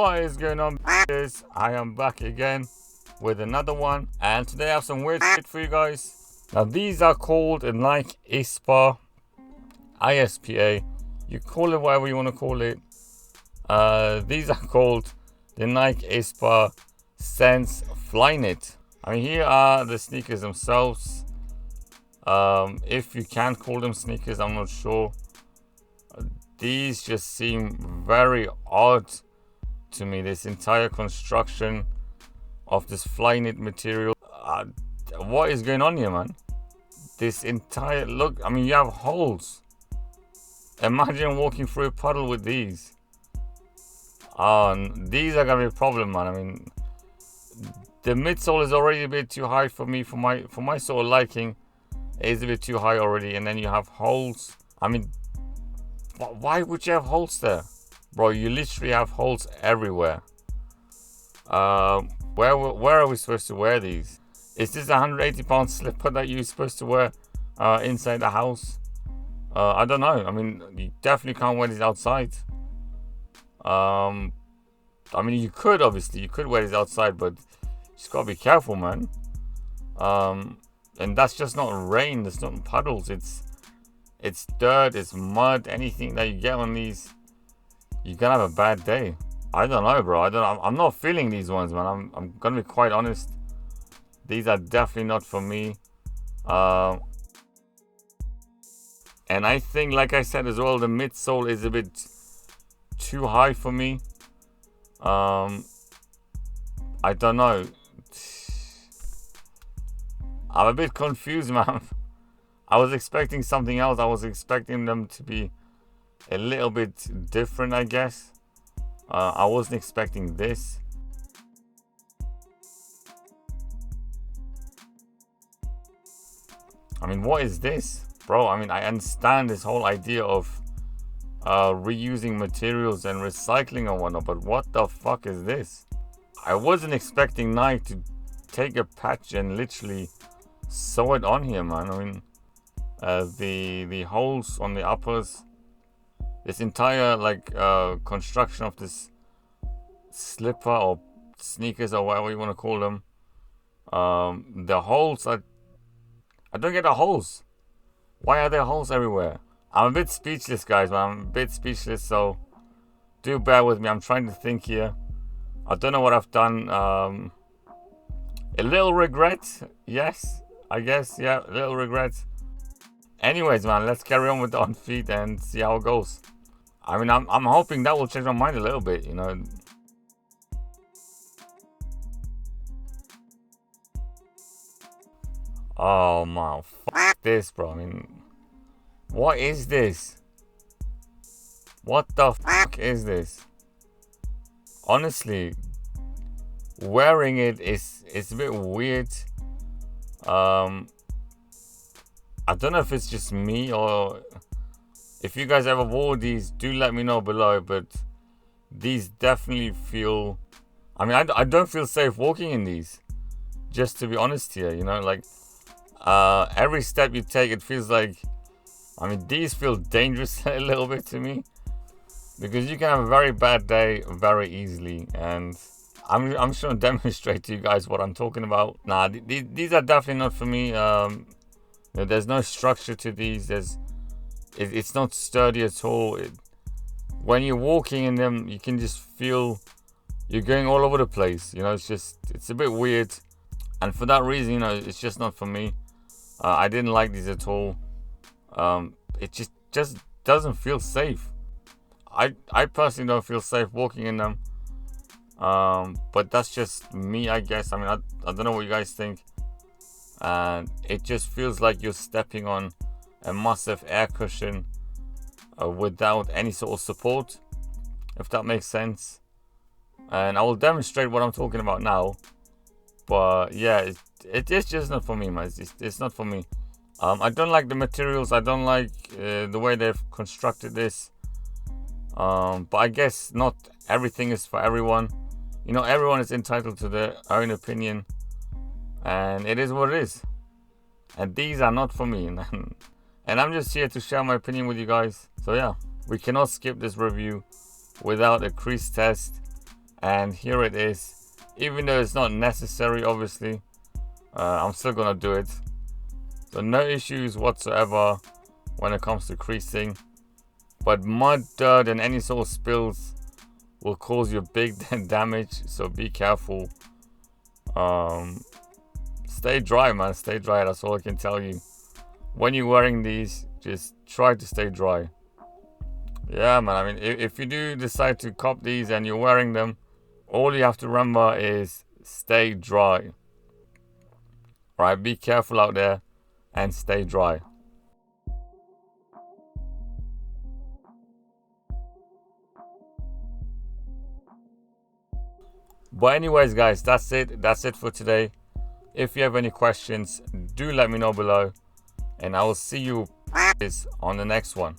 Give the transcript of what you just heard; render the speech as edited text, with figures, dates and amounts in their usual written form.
What is going on, bitches? I am back again with another one, and today I have some weird shit for you guys. Now these are called a Nike ISPA, ISPA. You call it whatever you want to call it. These are called the Nike ISPA Sense Flyknit. I mean, here are the sneakers themselves. If you can call them sneakers, I'm not sure. These just seem very odd to me. This entire construction of this Flyknit material. What is going on here, man? This entire look. I mean, you have holes. Imagine walking through a puddle with these. These are gonna be a problem, man. I mean, the midsole is already a bit too high for me, for my sort of liking. It is a bit too high already, and then you have holes. I mean, why would you have holes there, bro? You literally have holes everywhere. Where are we supposed to wear these? Is this a £180 slipper that you're supposed to wear inside the house? I don't know. I mean, you definitely can't wear these outside. I mean, you could wear these outside, but you just gotta be careful, man. And that's just not rain. That's not puddles. It's dirt. It's mud. Anything that you get on these, you're gonna have a bad day. I don't know, bro. I'm not feeling these ones, man. I'm gonna be quite honest. These are definitely not for me. And I think, like I said as well, the midsole is a bit too high for me. I don't know. I'm a bit confused, man. I was expecting something else. I was expecting them to be a little bit different, I guess. I wasn't expecting this. I mean, what is this, bro? I mean, I understand this whole idea of reusing materials and recycling and whatnot, but what the fuck is this? I wasn't expecting Nike to take a patch and literally sew it on here, man. I mean, the holes on the uppers, this entire construction of this slipper or sneakers or whatever you want to call them, the holes I don't get the holes. Why are there holes everywhere? I'm a bit speechless, guys, man. I'm a bit speechless, so do bear with me. I'm trying to think here. I don't know what I've done. A little regret, yes, I guess, yeah, a little regret. Anyways, man, let's carry on with the on feet and see how it goes. I mean, I'm hoping that will change my mind a little bit, you know. Oh man, fuck this, bro. I mean, what is this? What the fuck is this? Honestly, wearing it's a bit weird. I don't know if it's just me, or if you guys ever wore these, do let me know below. But these definitely feel, I mean, I don't feel safe walking in these, just to be honest here, you know. Like every step you take, it feels like, I mean, these feel dangerous a little bit to me, because you can have a very bad day very easily. And I'm just gonna demonstrate to you guys what I'm talking about. Nah, these are definitely not for me. There's no structure to these. It's not sturdy at all. When you're walking in them, you can just feel you're going all over the place. You know, it's a bit weird, and for that reason, you know, it's just not for me. I didn't like these at all. It just doesn't feel safe. I personally don't feel safe walking in them. But that's just me, I guess. I mean, I don't know what you guys think. And it just feels like you're stepping on a massive air cushion without any sort of support, if that makes sense. And I will demonstrate what I'm talking about now. But yeah, it's just not for me, man. It's not for me. I don't like the materials. I don't like the way they've constructed this. But I guess not everything is for everyone. You know, everyone is entitled to their own opinion, and it is what it is. And these are not for me. And I'm just here to share my opinion with you guys. So yeah, we cannot skip this review without a crease test and here it is. Even though it's not necessary, obviously, I'm still gonna do it. So no issues whatsoever when it comes to creasing, but mud, dirt, and any sort of spills will cause you big damage, so be careful. Stay dry, man, stay dry. That's all I can tell you. When you're wearing these, just try to stay dry. Yeah, man, I mean, if you do decide to cop these and you're wearing them, all you have to remember is stay dry. Right, be careful out there and stay dry. But anyways, guys, that's it for today. If you have any questions, do let me know below, and I will see you on the next one.